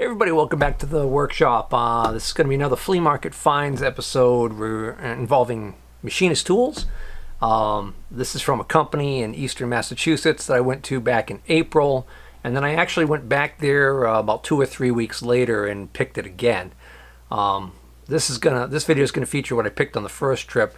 Everybody, welcome back to the workshop. This is going to be another flea market finds episode involving machinist tools. This is from a company in eastern Massachusetts that I went to back in April, and then I actually went back there about 2 or 3 weeks later and picked it again. This video is gonna feature what I picked on the first trip.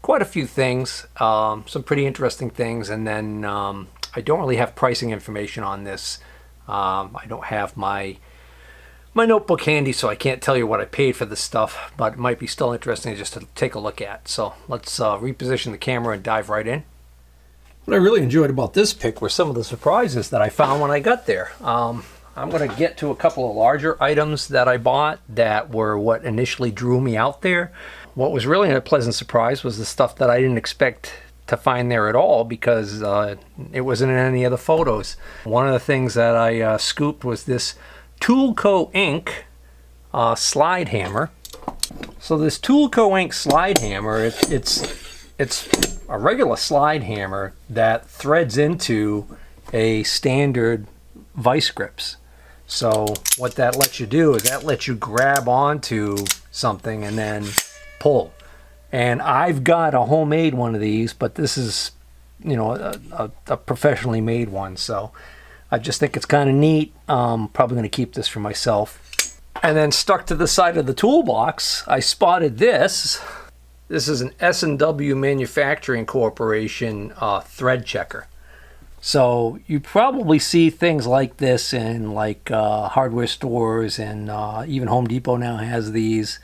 Quite a few things, some pretty interesting things, and then I don't really have pricing information on this. I don't have my notebook handy, so I can't tell you what I paid for this stuff, but it might be still interesting just to take a look at. So let's reposition the camera and dive right in. What I really enjoyed about this pick were some of the surprises that I found when I got there. I'm going to get to a couple of larger items that I bought that were what initially drew me out there. What was really a pleasant surprise was the stuff that I didn't expect to find there at all, because it wasn't in any of the photos. One of the things that I scooped was this Toolco Inc. Slide hammer. So this Toolco Inc. slide hammer, it's a regular slide hammer that threads into a standard vice grips. So what that lets you do is that lets you grab onto something and then pull. And I've got a homemade one of these, but this is, you know, a professionally made one. So I just think it's kind of neat. Probably going to keep this for myself. And then stuck to the side of the toolbox, I spotted this. This is an S&W Manufacturing Corporation thread checker. So you probably see things like this in like hardware stores, and even Home Depot now has these.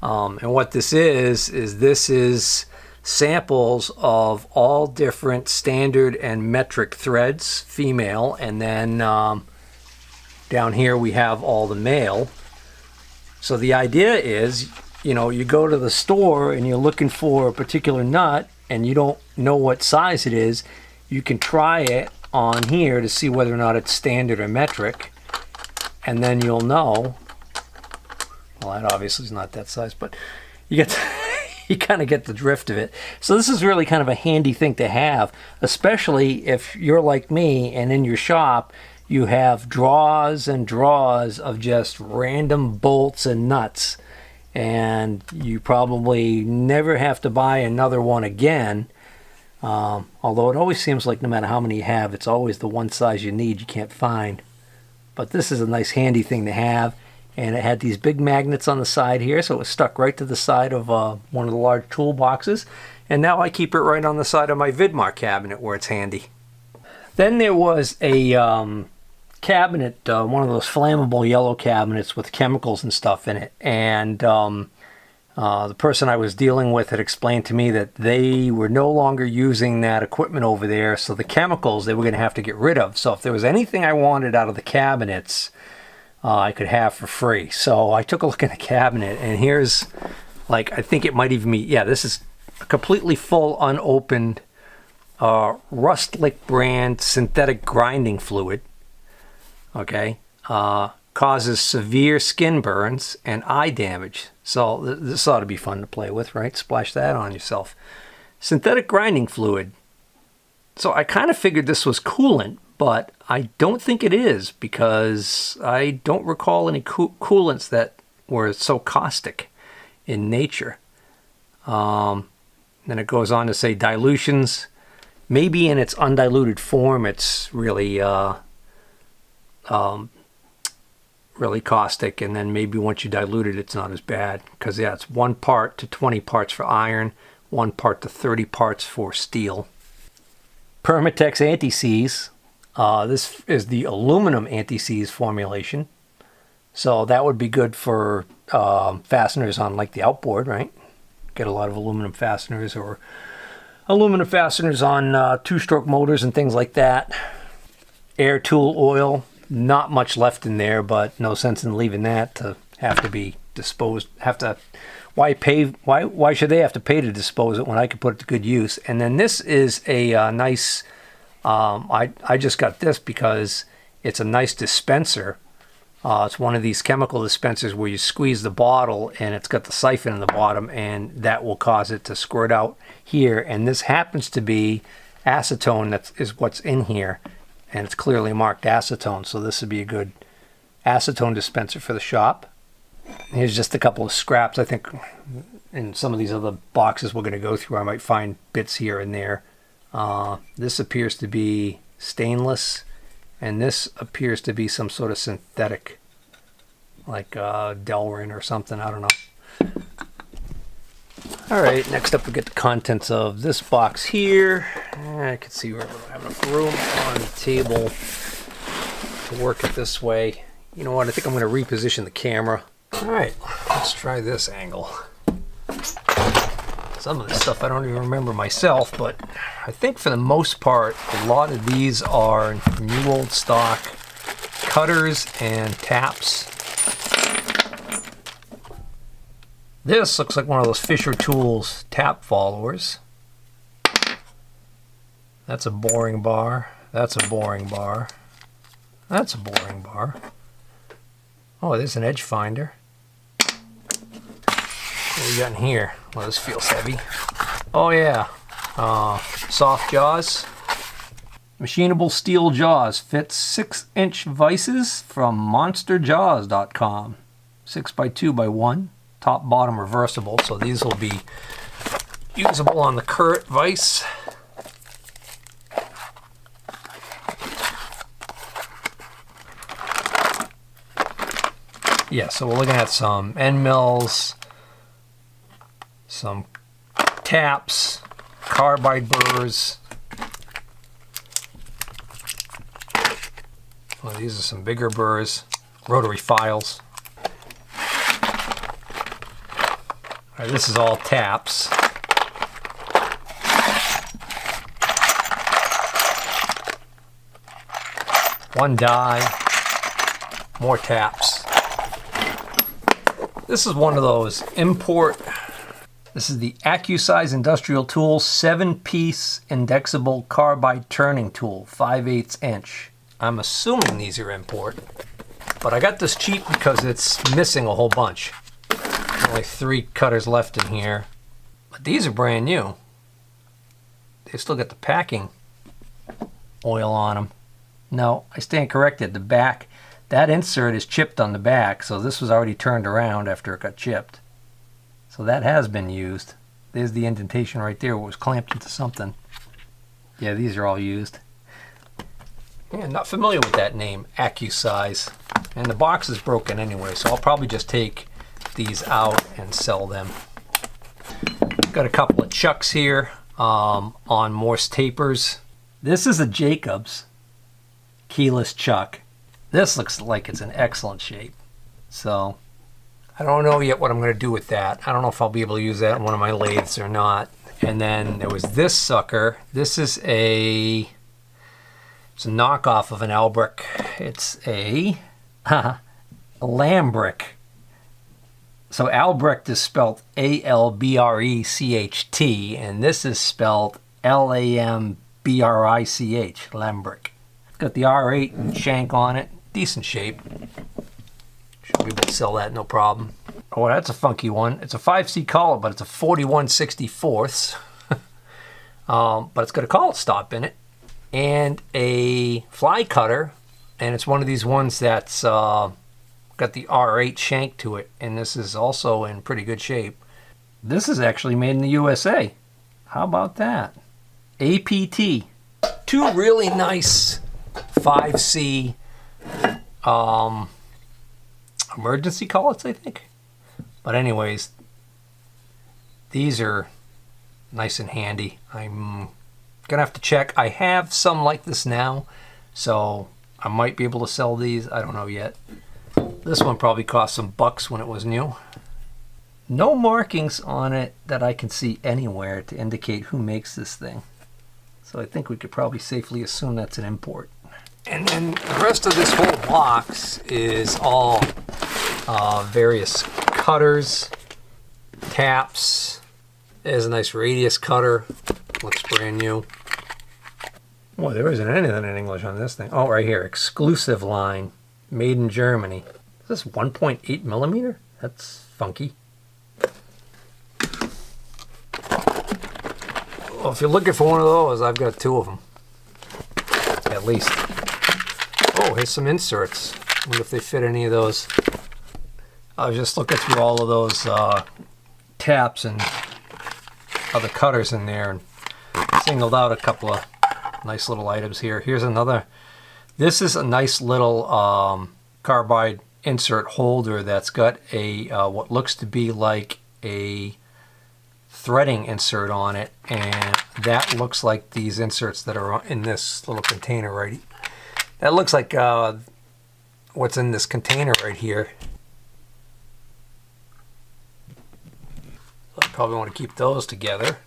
And what this is samples of all different standard and metric threads, female, and then down here we have all the male. So the idea is, you know, you go to the store and you're looking for a particular nut and you don't know what size it is, you can try it on here to see whether or not it's standard or metric, and then you'll know. Well, that obviously is not that size, but you get you kind of get the drift of it. So this is really kind of a handy thing to have, especially if you're like me and in your shop you have drawers and drawers of just random bolts and nuts, and you probably never have to buy another one again. Although it always seems like no matter how many you have, it's always the one size you need you can't find. But this is a nice handy thing to have. And it had these big magnets on the side here, so it was stuck right to the side of one of the large toolboxes. And now I keep it right on the side of my Vidmar cabinet where it's handy. Then there was a cabinet, one of those flammable yellow cabinets with chemicals and stuff in it. And the person I was dealing with had explained to me that they were no longer using that equipment over there, so the chemicals they were going to have to get rid of. So if there was anything I wanted out of the cabinets, I could have for free. So I took a look in the cabinet, and here's, like, I think it might even be, yeah, this is a completely full unopened Rustlick brand synthetic grinding fluid. Okay, causes severe skin burns and eye damage. So this ought to be fun to play with, right? Splash that on yourself. Synthetic grinding fluid. So I kind of figured this was coolant, but I don't think it is, because I don't recall any coolants that were so caustic in nature. Then it goes on to say dilutions. Maybe in its undiluted form, it's really really caustic, and then maybe once you dilute it, it's not as bad. Because yeah, it's 1 part to 20 parts for iron, 1 part to 30 parts for steel. Permatex anti-seize. This is the aluminum anti-seize formulation. So that would be good for fasteners on like the outboard, right? Get a lot of aluminum fasteners, or aluminum fasteners on two-stroke motors and things like that. Air tool oil. Not much left in there, but no sense in leaving that to have to be disposed. Why should they have to pay to dispose it when I could put it to good use? And then this is a nice, I just got this because it's a nice dispenser. It's one of these chemical dispensers where you squeeze the bottle and it's got the siphon in the bottom, and that will cause it to squirt out here. And this happens to be acetone, that is what's in here, and it's clearly marked acetone, so this would be a good acetone dispenser for the shop. Here's just a couple of scraps. I think in some of these other boxes we're going to go through, I might find bits here and there. This appears to be stainless, and this appears to be some sort of synthetic, like Delrin or something. I don't know. Alright, next up we get the contents of this box here. I can see we're going to have enough room on the table to work it this way. You know what, I think I'm going to reposition the camera. Alright, let's try this angle. Some of this stuff I don't even remember myself, but I think for the most part, a lot of these are new old stock cutters and taps. This looks like one of those Fisher Tools tap followers. That's a boring bar. That's a boring bar. That's a boring bar. Oh, there's an edge finder. What do we got in here? Well, this feels heavy. Oh yeah, soft jaws. Machinable steel jaws. Fits 6-inch vices from monsterjaws.com. 6x2x1. Top bottom reversible, so these will be usable on the current vise. Yeah, so we're looking at some end mills, some taps, carbide burrs. Well, these are some bigger burrs, rotary files. All right, this is all taps. One die, more taps. This is one of those import. This is the AccuSize Industrial Tool 7-piece indexable carbide turning tool, 5/8 inch. I'm assuming these are import, but I got this cheap because it's missing a whole bunch. Only 3 cutters left in here, but these are brand new. They still got the packing oil on them. No, I stand corrected. The back, that insert is chipped on the back, so this was already turned around after it got chipped. So that has been used. There's the indentation right there where it was clamped into something. Yeah, these are all used. Yeah, not familiar with that name, AccuSize. And the box is broken anyway, so I'll probably just take these out and sell them. Got a couple of chucks here on Morse tapers. This is a Jacobs keyless chuck. This looks like it's in excellent shape. So I don't know yet what I'm going to do with that. I don't know if I'll be able to use that in one of my lathes or not. And then there was this sucker. This is it's a knockoff of an Albrick. It's a Lambrick. So Albrecht is spelled A-L-B-R-E-C-H-T, and this is spelled L-A-M-B-R-I-C-H, Lambrick. It's got the R8 shank on it, decent shape. Should be able to sell that, no problem. Oh, that's a funky one. It's a 5C collet, but it's a 41/64. But it's got a collet stop in it, and a fly cutter, and it's one of these ones that's got the R8 shank to it, and this is also in pretty good shape. This is actually made in the USA. How about that? APT. 2 really nice 5C emergency collets, I think. But anyways, these are nice and handy. I'm gonna have to check. I have some like this now, so I might be able to sell these. I don't know yet. This one probably cost some bucks when it was new. No markings on it that I can see anywhere to indicate who makes this thing. So I think we could probably safely assume that's an import. And then the rest of this whole box is all various cutters, taps. There's a nice radius cutter. Looks brand new. Well, there isn't anything in English on this thing. Oh, right here. Exclusive line. Made in Germany. Is this 1.8 millimeter? That's funky. Well, if you're looking for one of those, I've got 2 of them. At least. Oh, here's some inserts. wonder if they fit any of those. I was just looking through all of those taps and other cutters in there and singled out a couple of nice little items here. Here's another. This is a nice little carbide insert holder that's got a what looks to be like a threading insert on it, and that looks like these inserts that are in this little container right. That looks like what's in this container right here. I probably want to keep those together.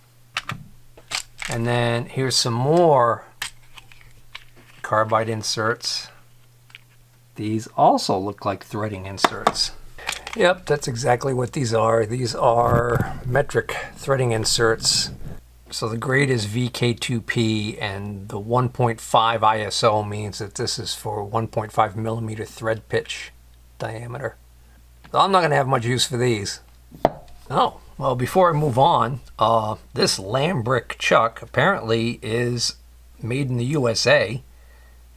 And then here's some more carbide inserts. These also look like threading inserts. Yep, that's exactly what these are. These are metric threading inserts. So the grade is VK2P, and the 1.5 ISO means that this is for 1.5 millimeter thread pitch diameter. So I'm not going to have much use for these. Oh, well, before I move on, this Lambrick chuck apparently is made in the USA.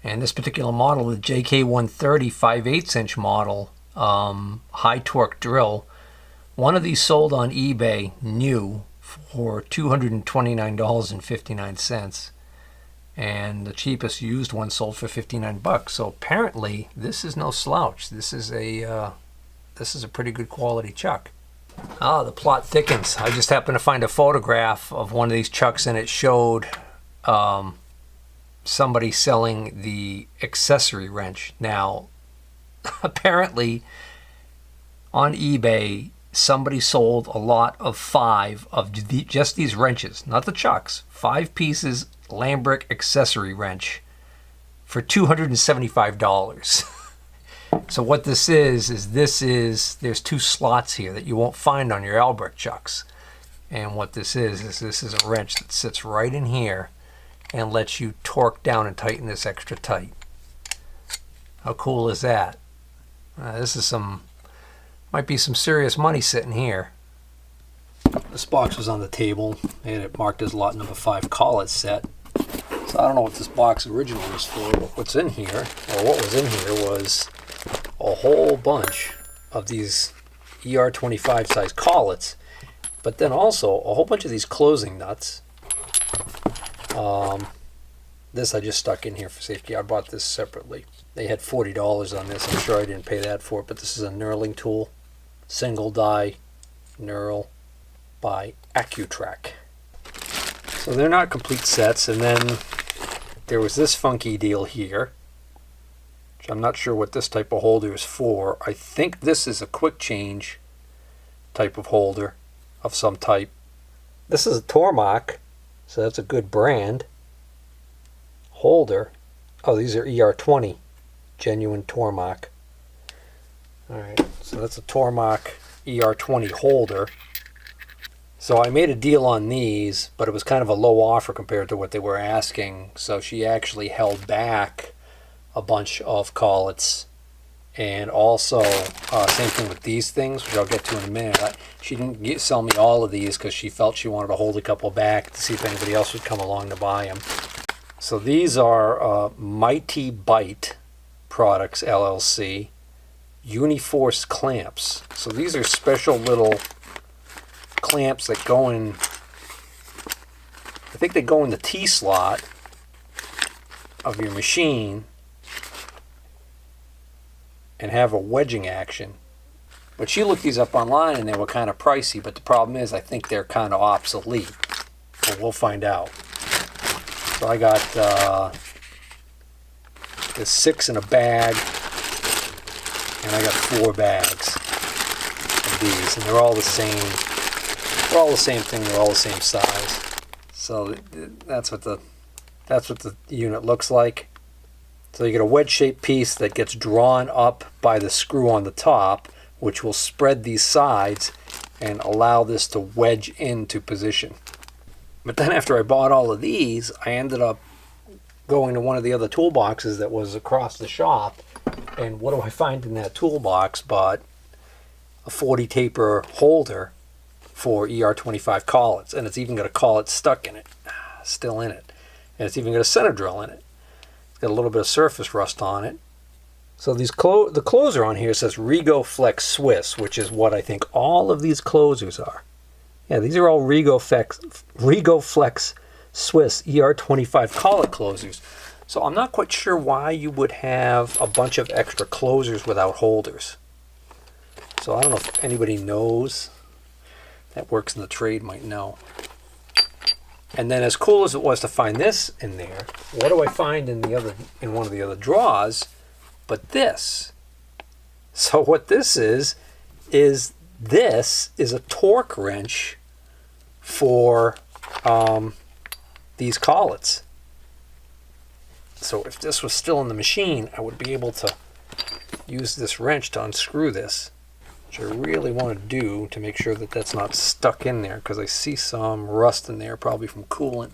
And this particular model, the JK130 5/8 inch model, high torque drill, one of these sold on eBay new for $229.59, and the cheapest used one sold for $59. So apparently this is no slouch. This is a pretty good quality chuck. Ah, the plot thickens. I just happened to find a photograph of one of these chucks, and it showed somebody selling the accessory wrench. Now, apparently on eBay, somebody sold a lot of 5 of just these wrenches, not the chucks, 5 pieces Lambrick accessory wrench for $275. So what this is there's 2 slots here that you won't find on your Albrick chucks. And what this is a wrench that sits right in here and lets you torque down and tighten this extra tight. How cool is that? This is might be some serious money sitting here. This box was on the table. They had it marked as lot number 5 Collets set. So I don't know what this box originally was for, but what's in here, or what was in here, was a whole bunch of these ER25 size Collets, but then also a whole bunch of these closing nuts. This I just stuck in here for safety. I bought this separately. They had $40 on this. I'm sure I didn't pay that for it, but this is a knurling tool. Single die knurl by Accutrack. So they're not complete sets. And then there was this funky deal here, which I'm not sure what this type of holder is for. I think this is a quick change type of holder of some type. This is a Tormach, so that's a good brand. Holder. Oh, these are ER20, genuine Tormach. Alright, so that's a Tormach ER20 holder. So I made a deal on these, but it was kind of a low offer compared to what they were asking. So she actually held back a bunch of Collets. And also, same thing with these things, which I'll get to in a minute. She didn't sell me all of these because she felt she wanted to hold a couple back to see if anybody else would come along to buy them. So these are Mighty Bite Products, LLC, Uniforce clamps. So these are special little clamps that go in, I think they go in the T-slot of your machine and have a wedging action. But she looked these up online and they were kind of pricey, but the problem is I think they're kind of obsolete. But we'll find out. So I got there's 6 in a bag, and I got 4 bags of these, and they're all the same. They're all the same thing. They're all the same size. So that's what the unit looks like. So you get a wedge-shaped piece that gets drawn up by the screw on the top, which will spread these sides and allow this to wedge into position. But then after I bought all of these, I ended up going to one of the other toolboxes that was across the shop. And what do I find in that toolbox but a 40 taper holder for ER25 Collets. And it's even got a collet stuck in it, still in it. And it's even got a center drill in it. It's got a little bit of surface rust on it. So the closer on here says Rego Flex Swiss, which is what I think all of these closers are. Yeah, these are all Rego Flex Swiss ER25 collet closers. So I'm not quite sure why you would have a bunch of extra closers without holders. So I don't know if anybody knows that works in the trade might know. And then as cool as it was to find this in there, what do I find in one of the other drawers but this? So what this is this is a torque wrench for these collets. So if this was still in the machine, I would be able to use this wrench to unscrew this, which I really want to do to make sure that that's not stuck in there, because I see some rust in there, probably from coolant.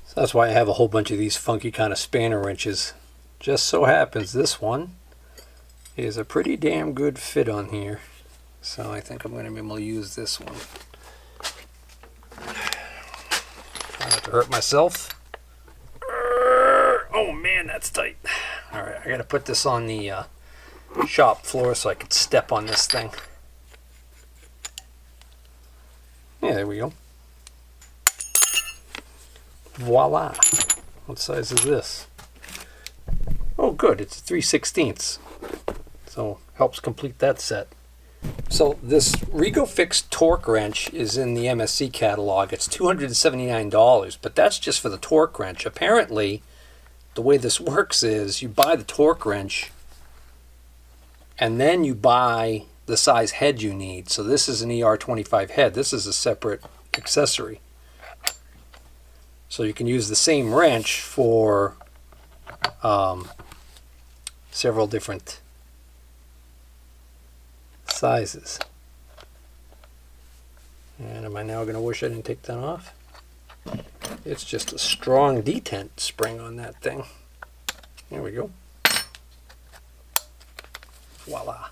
So that's why I have a whole bunch of these funky kind of spanner wrenches. Just so happens this one is a pretty damn good fit on here. So I think I'm going to be able to use this one. Try not to hurt myself. Oh man, that's tight. Alright, I got to put this on the shop floor so I can step on this thing. Yeah, there we go. Voila. What size is this? Oh good, it's 3/16. So helps complete that set. So this Rego Fix torque wrench is in the MSC catalog. It's $279, but that's just for the torque wrench. Apparently, the way this works is you buy the torque wrench and then you buy the size head you need. So this is an ER25 head. This is a separate accessory. So you can use the same wrench for several different sizes. And am I now going to wish I didn't take that off? It's just a strong detent spring on that thing. There we go. Voila.